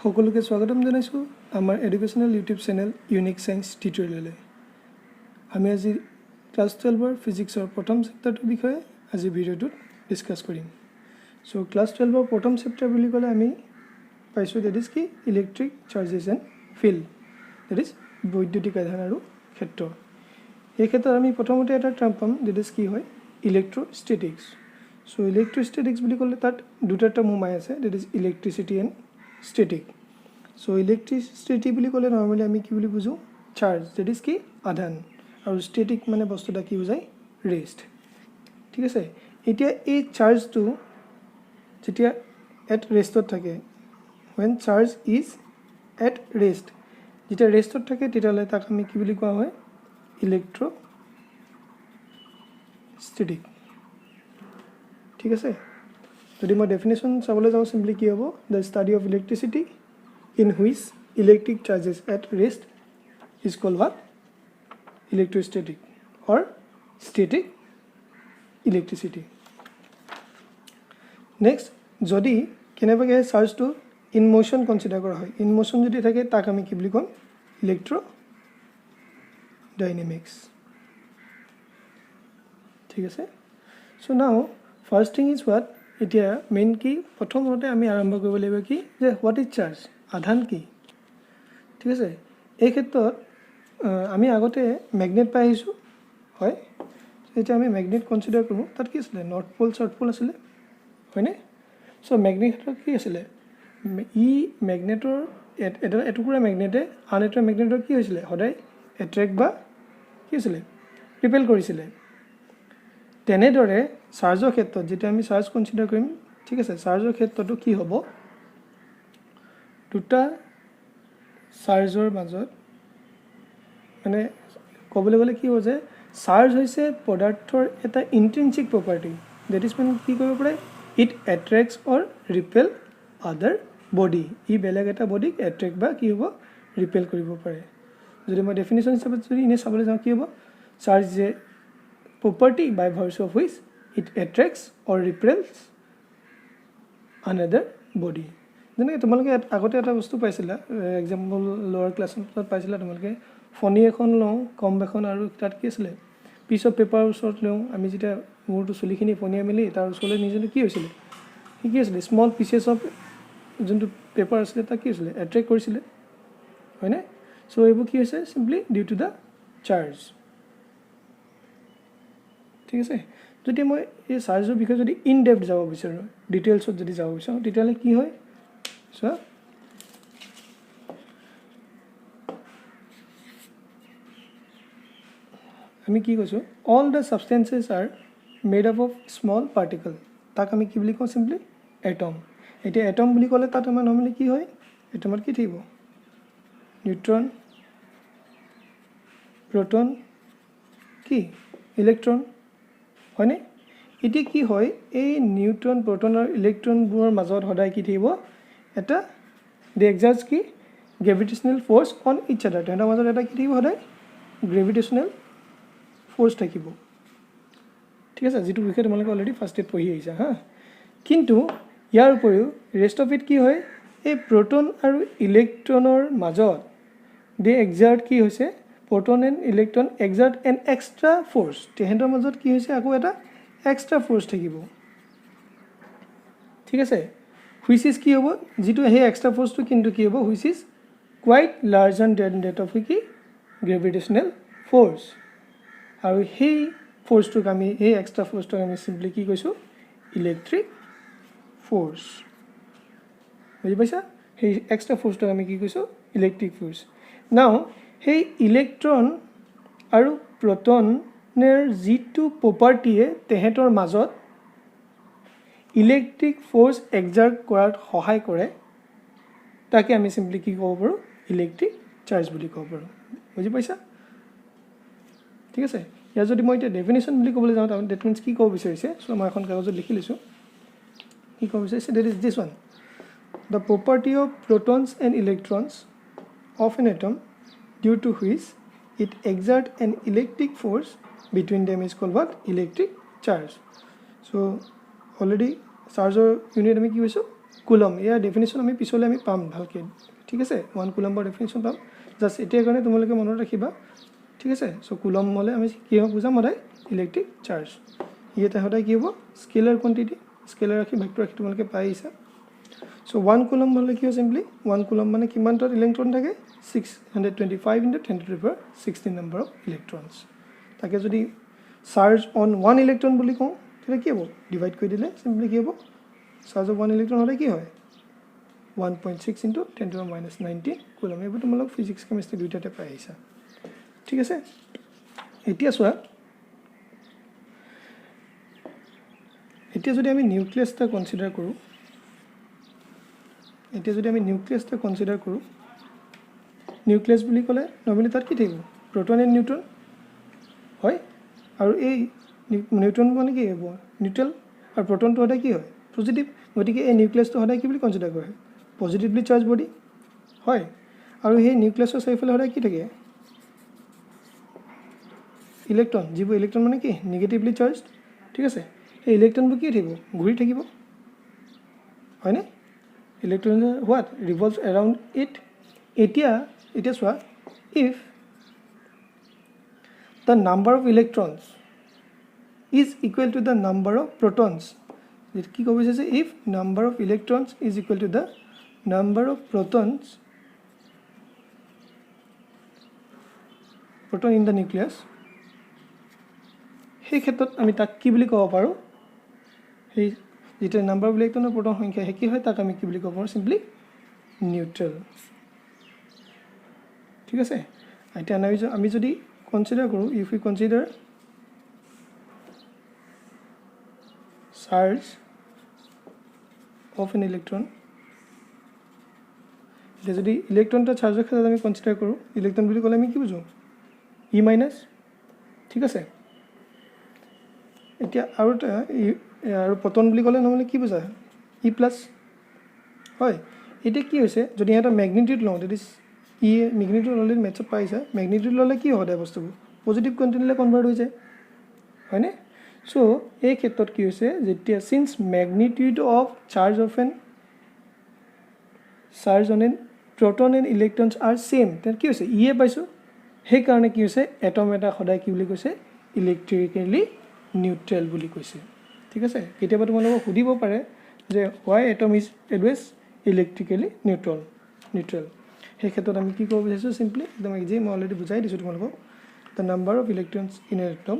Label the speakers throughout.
Speaker 1: সকলোকে স্বাগতম জনাইছো আমাৰ educational YouTube channel unique science টিউটোৰিয়েললৈ আমি আজি ক্লাস 12 ৰ ফিজিক্সৰ প্ৰথম চেপ্টাৰটোৰ বিষয়ে আজি ভিডিঅ'টোত ডিসকাস কৰিম সো ক্লাস 12 ৰ প্ৰথম চেপ্টাৰ বুলি ক'লে আমি পাইছো দ্যাট ইজ কি electric charges and field that is বৈদ্যুতিক আধান আৰু ক্ষেত্ৰ এই ক্ষেত্ৰত আমি প্ৰথমতে এটা টাৰ্ম পাম দ্যাট ইজ কি হয় ইলেক্ট্ৰোষ্টেটিক্স সো ইলেক্ট্ৰোষ্টেটিক্স বুলি ক'লে তাত দুটা টাৰ্ম সোমাই আছে that is electricity and static so electricity বুলি ক'লে নৰমালি আমি কি বুলি বুজো চাৰ্জ দ্যাট ইজ কি আধান আৰু static মানে বস্তুটা কি বুজাই ৰেষ্ট ঠিক আছে এতিয়া এই চাৰ্জটো যেতিয়া এট ৰেষ্টত থাকে when charge is at rest যেতিয়া ৰেষ্টত থাকে তেতিয়ালে তাক আমি কি বুলি কোৱা হয় ইলেক্ট্ৰোষ্টেটিক ঠিক আছে যদি মই ডেফিনেশ্যন চাবলৈ যাওঁ সিম্পলি কি হ'ব the study of electricity in which electric charges at rest is called what electrostatic or static electricity next যদি কেনেবাকৈ চাৰ্জটো ইন মোশ্যন কনচিডাৰ কৰা হয় ইন মোশ্যন যদি থাকে তাক আমি কি বুলি ক'ম ইলেক্ট্ৰোডাইনামিক্স ঠিক আছে চ' নাও ফাৰ্ষ্ট থিং ইজ হোৱাট এতিয়া মেইন কি প্ৰথমতে আমি আৰম্ভ কৰিব লাগিব কি যে হোৱাট ইজ চাৰ্জ আধান কি ঠিক আছে এই ক্ষেত্ৰত আমি আগতে মেগনেট পাই আহিছোঁ হয় এতিয়া আমি মেগনেট কনচিডাৰ কৰোঁ তাত কি আছিলে নৰ্থ পল সাউথ পল আছিলে হয়নে চ' মেগনেটৰ কি আছিলে ই মেগনেটৰ এটা এটুকুৰা মেগনেটে আন এটা মেগনেটৰ কি হৈছিলে সদায় এট্ৰেক্ট বা কি হৈছিলে ৰিপেল কৰিছিলে তেনেদৰে চাৰ্জৰ ক্ষেত্ৰত যেতিয়া আমি চাৰ্জ কনচিডাৰ কৰিম ঠিক আছে চাৰ্জৰ ক্ষেত্ৰটো কি হ'ব দুটা চাৰ্জৰ মাজত মানে ক'বলৈ গ'লে কি হ'ব যে চাৰ্জ হৈছে পদাৰ্থৰ এটা ইন্ট্ৰিনসিক প্ৰপাৰ্টি দ্যাট ইজ মানে কি কৰিব পাৰে ইট এট্ৰেক্টছ অৰ ৰিপেল আদাৰ বডি ই বেলেগ এটা বডিক এট্ৰেক্ট বা কি হ'ব ৰিপেল কৰিব পাৰে যদি মই ডেফিনেশ্যন হিচাপে যদি ইনে চাবলৈ যাওঁ কি হ'ব চাৰ্জ যে property by virtue of which it attracts or repels another body যেনেকৈ তোমালোকে আগতে এটা বস্তু পাইছিলা এক্সাম্পল লোৱাৰ ক্লাছত পাইছিলা তোমালোকে ফণী এখন লওঁ কম্ব এখন আৰু তাত কি আছিলে পিচ অফ পেপাৰৰ ওচৰত লওঁ আমি যেতিয়া মূৰটো চুলিখিনি ফণিয়াই মেলি তাৰ ওচৰলৈ নিজে কি হৈছিলে কি আছিলে স্মল পিচেছ অফ যোনটো পেপাৰ আছিলে তাক কি হৈছিলে এট্ৰেক্ট কৰিছিলে হয়নে চ' এইবোৰ কি হৈছে simply due to the charge ঠিক আছে যদি মই এই চাৰ্জৰ বিষয়ে যদি ইন ডেপথ যাব বিচাৰোঁ ডিটেইলছত যদি যাব বিচাৰোঁ তেতিয়াহ'লে কি হয় চোৱা আমি কি কৈছোঁ all the substances are made up of small particle তাক আমি কি বুলি কওঁ চিম্পলি এটম এতিয়া এটম বুলি ক'লে তাত আমাৰ নৰ্মেলি কি হয় এটমত কি থাকিব নিউট্ৰন প্ৰটন কি ইলেক্ট্ৰন হয়নে এতিয়া কি হয় এই নিউট্ৰন প্ৰটন আৰু ইলেক্ট্ৰনবোৰৰ মাজত সদায় কি থাকিব এটা দে এক্সাৰ্টছ কি গ্ৰেভিটেশ্যনেল ফ'ৰ্চ অন ইচ আদাৰ তেহেঁতৰ মাজত এটা কি থাকিব সদায় গ্ৰেভিটেশ্যনেল ফ'ৰ্চ থাকিব ঠিক আছে যিটো বিষয়ে তোমালোকে অলৰেডি ফাৰ্ষ্ট ইয়েৰত পঢ়ি আহিছা হা কিন্তু ইয়াৰ উপৰিও ৰেষ্ট অফ ইট কি হয় এই প্ৰটন আৰু ইলেক্ট্ৰনৰ মাজত দে এক্সাৰ্ট কি হৈছে proton and electron exert an extra force তেহেঁতৰ মাজত কি হৈছে আকৌ এটা এক্সট্ৰা ফ'ৰ্চ থাকিব ঠিক আছে হুইচ ইজ কি হ'ব যিটো সেই এক্সট্ৰা ফ'ৰ্চটো কিন্তু কি হ'ব which is quite larger than that of কি গ্ৰেভিটেশ্যনেল ফ'ৰ্চ আৰু সেই ফ'ৰ্চটোক আমি এই এক্সট্ৰা ফ'ৰ্চটোক আমি চিম্পলি কি কৈছোঁ ইলেক্ট্ৰিক ফ'ৰ্চ বুজি পাইছা সেই এক্সট্ৰা ফ'ৰ্চটোক আমি কি কৈছোঁ ইলেক্ট্ৰিক ফ'ৰ্চ নাও সেই ইলেক্ট্ৰন আৰু প্ৰটনৰ যিটো প্ৰপাৰ্টিয়ে তেহেঁতৰ মাজত ইলেক্ট্ৰিক ফ'ৰ্চ এক্সাৰ্ট কৰাত সহায় কৰে তাকে আমি চিম্পলি কি ক'ব পাৰোঁ ইলেক্ট্ৰিক চাৰ্জ বুলি ক'ব পাৰোঁ বুজি পাইছা ঠিক আছে ইয়াৰ যদি মই এতিয়া ডেফিনেশ্যন বুলি ক'বলৈ যাওঁ তাৰমানে ডেট মিনছ কি ক'ব বিচাৰিছে চ' মই এখন কাগজত লিখি লৈছোঁ কি ক'ব বিচাৰিছে that is this one the property of protons and electrons of an atom due to which it exert an electric force between them is called what electric charge so already charge unit আমি কি কৈছো coulomb ইয়াৰ definition আমি পিছলৈ আমি পাম ভালকৈ ঠিক আছে 1 কুলমৰ ডেফিনেশ্যন পাম জাষ্ট এতিয়াৰ কাৰণে তোমালোকে মনত ৰাখিবা ঠিক আছে চ' কুলম হ'লে আমি কি হ'ব বুজাম সদায় ইলেক্ট্ৰিক চাৰ্জ এটা সদায় কি হ'ব স্কেলাৰ কোৱান্টিটি স্কেলাৰ ৰাখি ভেক্টৰ ৰাখি তোমালোকে পাই আহিছা চ' 1 কুলম হ'লে কি হয় চিম্পলি 1 কুলম মানে কিমানটা ইলেক্ট্ৰন থাকে 625 × 10⁻16 নম্বৰ অফ ইলেক্ট্ৰনছ তাকে যদি চাৰ্জ অন 1 ইলেক্ট্ৰন বুলি কওঁ তেতিয়া কি হ'ব ডিভাইড কৰি দিলে চিম্পলি কি হ'ব চাৰ্জ অফ 1 ইলেক্ট্ৰন হ'লে কি হয় 1.6 × 10⁻90 কুলম এইবোৰ তোমালোক ফিজিক্স কেমিষ্ট্ৰি দুইটাতে পাই আহিছা ঠিক আছে এতিয়া চোৱা এতিয়া যদি আমি নিউক্লিয়াছ এটা কনসিডাৰ কৰোঁ নিউক্লিয়াছ বুলি ক'লে নৰ্মেলি তাত কি থাকিব প্ৰটন এণ্ড নিউট্ৰন হয় আৰু এই নিউট্ৰন মানে কি হ'ব নিউট্ৰেল আৰু প্ৰটনটো সদায় কি হয় পজিটিভ গতিকে এই নিউক্লিয়াছটো সদায় কি বুলি কনসিডাৰ কৰে পজিটিভলি চাৰ্জ বডি হয় আৰু সেই নিউক্লিয়াছৰ চাৰিওফালে সদায় কি থাকে ইলেক্ট্ৰন যিবোৰ ইলেক্ট্ৰন মানে কি নিগেটিভলি চাৰ্জ ঠিক আছে এই ইলেক্ট্ৰনবোৰ কি থাকিব ঘূৰি থাকিব হয়নে ইলেক্ট্ৰন হোৱাট ৰিভলভছ এৰাউণ্ড ইট এতিয়া চোৱা if the number of electrons is equal to the number of protons কি ক'ব বিচাৰিছে if number of electrons is equal to the number of protons in the nucleus সেই ক্ষেত্ৰত আমি তাক কি বুলি ক'ব পাৰোঁ সেই যেতিয়া নাম্বাৰ অফ ইলেক্ট্ৰনৰ প্ৰটন সংখ্যা কি হয় তাক আমি কি বুলি ক'ব পাৰোঁ চিম্পলি নিউট্ৰেল ঠিক আছে এতিয়া আমি যদি কনচিডাৰ কৰোঁ if you consider charge of an electron এতিয়া যদি ইলেক্ট্ৰন এটা চাৰ্জৰ ক্ষেত্ৰত আমি কনচিডাৰ কৰোঁ ইলেক্ট্ৰন বুলি ক'লে আমি কি বুজোঁ ই মাইনাছ ঠিক আছে এতিয়া আৰু প্ৰটন বুলি ক'লে নহ'লে কি বুজায় ই প্লাছ হয় এতিয়া কি হৈছে যদি সিহঁতৰ মেগনিটিউড লওঁ ডেট ইজ ই মেগনিটিউড অলৰেডি মেথছত পাইছে মেগনিটিউড ল'লে কি হয় বস্তুবোৰ পজিটিভ কোৱান্টিটিলৈ কনভাৰ্ট হৈ যায় হয়নে চ' এই ক্ষেত্ৰত কি হৈছে যেতিয়া since magnitude of charge on an proton and electrons are same তেতিয়া কি হৈছে ইয়ে পাইছোঁ সেইকাৰণে কি হৈছে এটম এটা সদায় কি বুলি কৈছে ইলেক্ট্ৰিকেলি নিউট্ৰেল বুলি কৈছে ঠিক আছে কেতিয়াবা তোমালোকক সুধিব পাৰে যে why atom is always electrically neutral সেই ক্ষেত্ৰত আমি কি ক'ব বিচাৰিছোঁ চিম্পলি একদম ইজি মই অলৰেডি বুজাই দিছোঁ তোমালোকক the number of electrons in an atom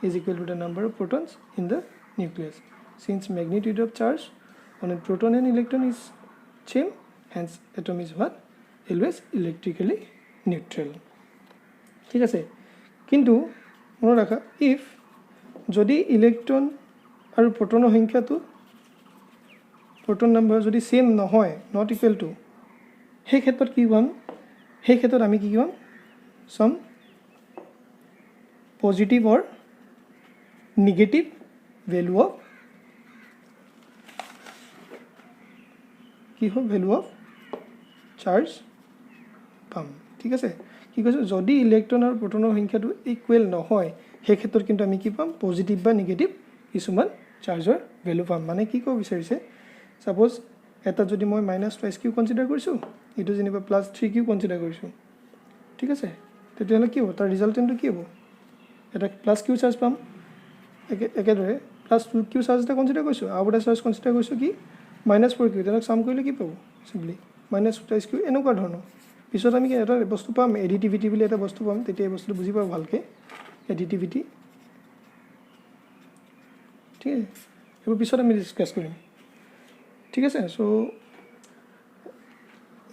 Speaker 1: is equal to the number of protons in the nucleus since magnitude of charge on an proton and electron is same hence atom is what always electrically neutral ঠিক আছে কিন্তু মনত ৰাখা if যদি electron আৰু প্ৰটনৰ সংখ্যাটো proton number যদি same নহয় নট ইকুৱেল টু সেই ক্ষেত্ৰত কি পাম সেই ক্ষেত্ৰত আমি কি পাম sum positive or negative value of কি হ'ব ভেলু অফ চাৰ্জ পাম ঠিক আছে কি কৈছোঁ যদি ইলেক্ট্ৰন আৰু প্ৰটনৰ সংখ্যাটো ইকুৱেল নহয় সেই ক্ষেত্ৰত কিন্তু আমি কি পাম পজিটিভ বা নিগেটিভ কিছুমান চাৰ্জৰ ভেলু পাম মানে কি ক'ব বিচাৰিছে ছাপ'জ এটাত যদি মই -2q কনচিডাৰ কৰিছোঁ এইটো যেনিবা +3q কনচিডাৰ কৰিছোঁ ঠিক আছে তেতিয়াহ'লে কি হ'ব তাৰ ৰিজাল্টেণ্টটো কি হ'ব এটা +q চাৰ্জ পাম একেদৰে +2q চাৰ্জ এটা কনচিডাৰ কৰিছোঁ আৰু এটা চাৰ্জ কনচিডাৰ কৰিছোঁ কি -4q তেনেকৈ চাম কৰিলে কি পাব চিম্পলি -2q এনেকুৱা ধৰণৰ পিছত আমি এটা বস্তু পাম এডিটিভিটি বুলি এটা বস্তু পাম তেতিয়া এই বস্তুটো বুজি পাব ভালকৈ এডিটিভিটি ঠিক আছে সেইবোৰ পিছত আমি ডিছকাছ কৰিম ঠিক আছে চ'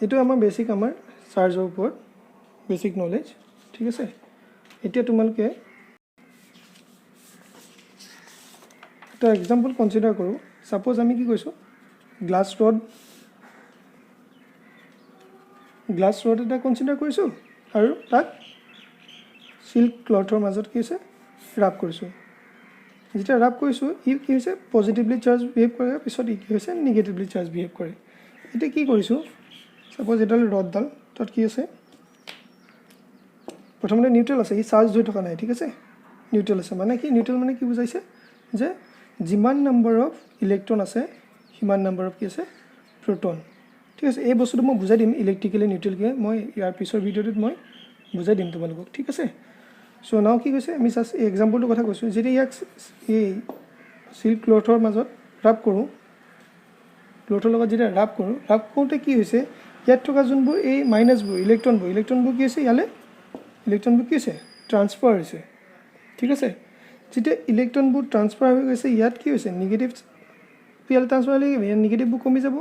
Speaker 1: এইটো আমাৰ বেছিক আমাৰ চাৰ্জৰ ওপৰত বেছিক নলেজ ঠিক আছে এতিয়া তোমালোকে এটা এক্সাম্পল কনচিডাৰ কৰোঁ ছাপ'জ আমি কি কৈছোঁ গ্লাছ ৰড এটা কনচিডাৰ কৰিছোঁ আৰু তাক চিল্ক ক্লথৰ মাজত কি হৈছে ৰাব কৰিছোঁ যেতিয়া ৰাব কৰিছোঁ ই কি হৈছে পজিটিভলি চাৰ্জ বিহেভ কৰে পিছত ই কি হৈছে নিগেটিভলি চাৰ্জ বিহেভ কৰে এতিয়া কি কৰিছোঁ ছাপ'জ এডাল ৰডডাল তাত কি আছে প্ৰথমতে নিউট্ৰেল আছে ই চাৰ্জ হৈ থকা নাই ঠিক আছে নিউট্ৰেল আছে মানে কি নিউট্ৰেল মানে কি বুজাইছে যে যিমান নাম্বাৰ অফ ইলেক্ট্ৰন আছে সিমান নাম্বাৰ অফ কি আছে proton ঠিক আছে এই বস্তুটো মই বুজাই দিম ইলেক্ট্ৰিকেলি নিউট্ৰেলকে মই ইয়াৰ পিছৰ ভিডিঅ'টোত মই বুজাই দিম তোমালোকক ঠিক আছে সো নাও কি কৈছে আমি জাস্ট এই এক্সাম্পলটো কথা কৈছো যদি ইয়াক এই সিল্ক ক্লথৰ মাজত ৰাব কৰোঁ ক্লথৰ লগত যেতিয়া ৰাব কৰোঁতে কি হৈছে ইয়াত থকা যোনবোৰ এই মাইনাছবোৰ ইলেক্ট্ৰনবোৰ কি হৈছে ইয়ালে ইলেক্ট্ৰনবোৰ কি হৈছে ট্ৰান্সফাৰ হৈছে ঠিক আছে যেতিয়া ইলেক্ট্ৰনবোৰ ট্ৰান্সফাৰ হৈ গৈছে ইয়াত কি হৈছে নিগেটিভ পিএল ট্ৰান্সফাৰ হ'লে নিগেটিভবোৰ কমি যাব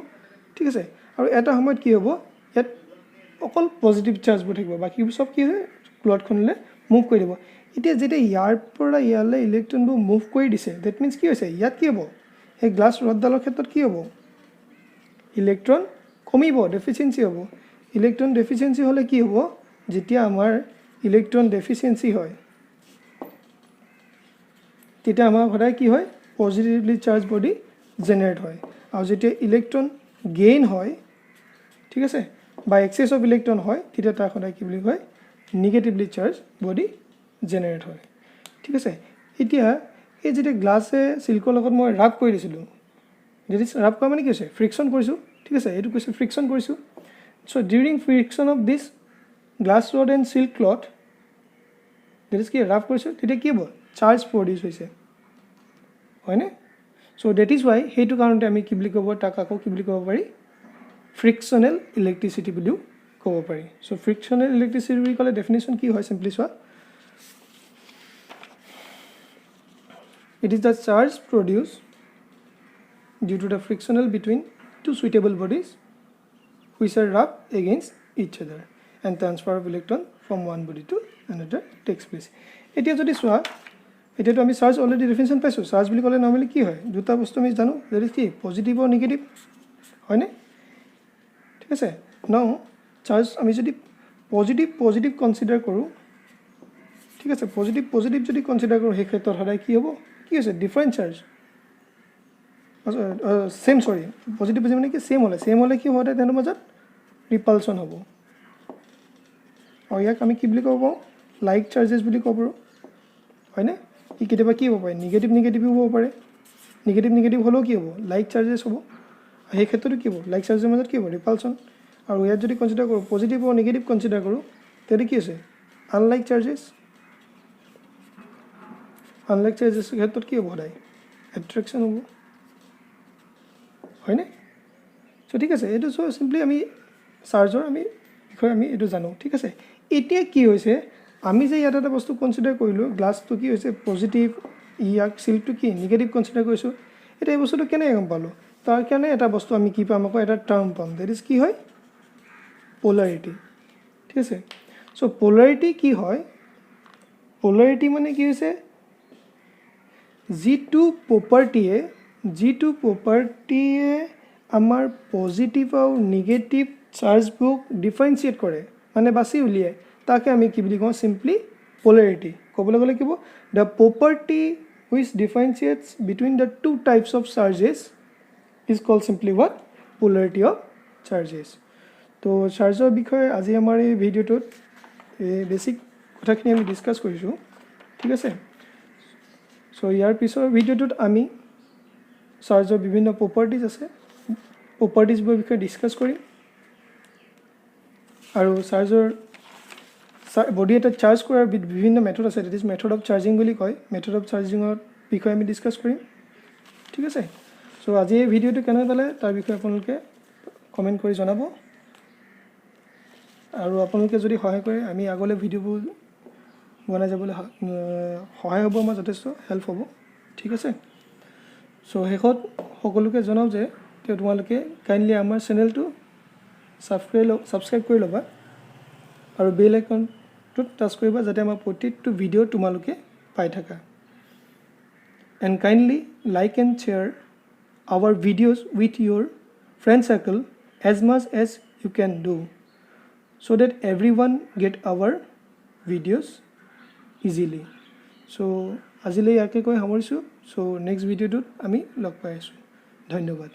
Speaker 1: ঠিক আছে আৰু এটা সময়ত কি হ'ব ইয়াত অকল পজিটিভ চাৰ্জবোৰ থাকিব বাকি সব কি হয় ক্লথখনলে মুভ কৰি দিব এতিয়া যেতিয়া ইয়াৰ পৰা ইয়ালে ইলেক্ট্ৰনবোৰ মুভ কৰি দিছে দ্যাট মিন্স কি হৈছে ইয়াত কি হ'ব এই গ্লাছ ৰডডালৰ ক্ষেত্ৰত কি হ'ব ইলেক্ট্ৰন কমিব ডেফিচিয়েন্সি হ'ব ইলেক্ট্ৰন ডেফিচিয়েন্সি হ'লে কি হ'ব যেতিয়া আমাৰ ইলেক্ট্ৰন ডেফিচিয়েন্সি হয় তেতিয়া আমাৰ সদায় কি হয় পজিটিভলি চাৰ্জ বডি জেনাৰেট হয় আৰু যেতিয়া ইলেক্ট্ৰন গেইন হয় ঠিক আছে বা এক্সেস অফ ইলেক্ট্ৰন হয় তেতিয়া তাৰ সদায় কি বুলি কয় নিগেটিভলি চাৰ্জ বডি জেনাৰেট হয় ঠিক আছে এতিয়া এই যেতিয়া গ্লাছে সিল্কৰ লগত মই ৰাব কৰি দিছিলোঁ যদি ৰাব কৰা মানে কি হৈছে ফ্ৰিকশন কৰিছোঁ ঠিক আছে এইটো কৈছে ফ্ৰিকশন কৰিছোঁ so during friction of this glass rod and silk cloth that is কি ৰাব কৰিছোঁ তেতিয়া কি হ'ব চাৰ্জ প্ৰডিউচ হৈছে হয়নে সো দ্যাট ইজ ওয়াই সেইটো কাৰণতে আমি কি বুলি ক'ব তাক আকৌ কি বুলি ক'ব পাৰি ফ্ৰিকশনেল ইলেক্ট্ৰিচিটি বুলিও ক'ব পাৰি সো ফ্ৰিকশনেল ইলেক্ট্ৰিচিটি বুলি ক'লে ডেফিনেশ্যন কি হয় সিম্পলি চোৱা it is the charge produced due to the frictional between two suitable bodies which are rubbed against each other and transfer of electron from one body to another takes place এতিয়া যদি চোৱা এতিয়াতো আমি charge already definition পাইছোঁ charge বুলি ক'লে normally কি হয় দুটা বস্তু আমি জানো যেনে কি পজিটিভ আৰু নিগেটিভ হয়নে ঠিক আছে নাও চাৰ্জ আমি যদি পজিটিভ কনসিডাৰ কৰোঁ ঠিক আছে পজিটিভ যদি কনসিডাৰ কৰোঁ সেই ক্ষেত্ৰত সদায় কি হ'ব কি আছে ডিফাৰেন্ট চাৰ্জ সেম সৰি পজিটিভ মানে কি সেম হ'লে কি হ'ব তেনে মাজত ৰিপালচন হ'ব আৰু ইয়াক আমি কি বুলি ক'ব পাৰোঁ লাইক চাৰ্জেছ বুলি ক'ব পাৰোঁ হয়নে ই কেতিয়াবা কি হ'ব পাৰে নিগেটিভ হ'ব পাৰে নিগেটিভ হ'লেও কি হ'ব লাইক চাৰ্জেছ হ'ব সেই ক্ষেত্ৰতো কি হ'ব লাইক চাৰ্জেছৰ মাজত কি হ'ব ৰিপালচন আৰু ইয়াত যদি কনসিডাৰ কৰোঁ পজিটিভ আৰু নিগেটিভ কনসিডাৰ কৰোঁ তেতিয়া কি আছে আনলাইক চাৰ্জেছ ক্ষেত্ৰত কি হ'ব সদায় এট্ৰেকশ্যন হ'ব হয়নে সো ঠিক আছে এইটো সো সিম্পলি আমি চাৰ্জৰ বিষয়ে আমি এইটো জানো ঠিক আছে এতিয়া কি হৈছে আমি যে ইয়াত এটা বস্তু কনসিডাৰ কৰিলোঁ গ্লাছটো কি হৈছে পজিটিভ ইয়াক সিল্কটো কি নিগেটিভ কনসিডাৰ কৰিছোঁ এতিয়া এই বস্তুটো কেনেকৈ গম পালোঁ তাৰ কাৰণে এটা বস্তু আমি কি পাম আকৌ এটা টাৰ্ম পাম দ্যাট ইজ কি হয় পোলাৰিটি ঠিক আছে সো পোলাৰিটি কি হয় পোলাৰিটি মানে কি হৈছে যিটো প্ৰপাৰ্টিয়ে আমাৰ পজিটিভ আৰু নিগেটিভ চাৰ্জবোৰক ডিফাৰেঞ্চিয়েট কৰে মানে বাছি উলিয়ায় তাকে আমি কি বুলি কওঁ সিম্পলি পোলাৰিটি ক'বলৈ গ'লে কি হ'ব the property which differentiates between the two types of charges is called simply what polarity of charges তো চাৰ্জৰ বিষয়ে আজি আমাৰ এই ভিডিঅ'টোত এই বেসিক কথাখিনি আমি ডিসকাস কৰিছোঁ ঠিক আছে সো ইয়াৰ পিছৰ ভিডিঅ'টোত আমি চাৰ্জৰ বিভিন্ন প্ৰপাৰ্টিজ আছে প্ৰপাৰ্টিজবোৰ বিষয়ে ডিসকাস কৰিম আৰু চাৰ্জৰ বডি এটা চাৰ্জ কৰাৰ বিভিন্ন মেথড আছে that is method of charging বুলি কয় মেথড অফ চাৰ্জিঙৰ বিষয়ে আমি ডিসকাস কৰিম ঠিক আছে সো আজি এই ভিডিঅ'টো কেনে পালে তাৰ বিষয়ে আপোনালোকে কমেন্ট কৰি জনাব আৰু আপোনালোকে যদি সহায় কৰে আমি আগলৈ ভিডিঅ'বোৰ বনাই যাবলৈ সহায় হ'ব আমাৰ যথেষ্ট হেল্প হ'ব ঠিক আছে সো শেষত সকলোকে জনাও যে তোমালোকে কাইন্ডলি আমাৰ চেনেলটো সাবস্ক্ৰাইব কৰি ল'বা আৰু বেল আইকনটোত টাচ কৰিবা যাতে আমাৰ প্ৰতিটো ভিডিঅ' তোমালোকে পাই থাকা and kindly like and share our videos with your friend circle as much as you can do so that everyone get our videos easily so আজিলৈ ইয়াকে কৈ সামৰিছোঁ so next ভিডিঅ'টোত আমি লগ পাই আছোঁ ধন্যবাদ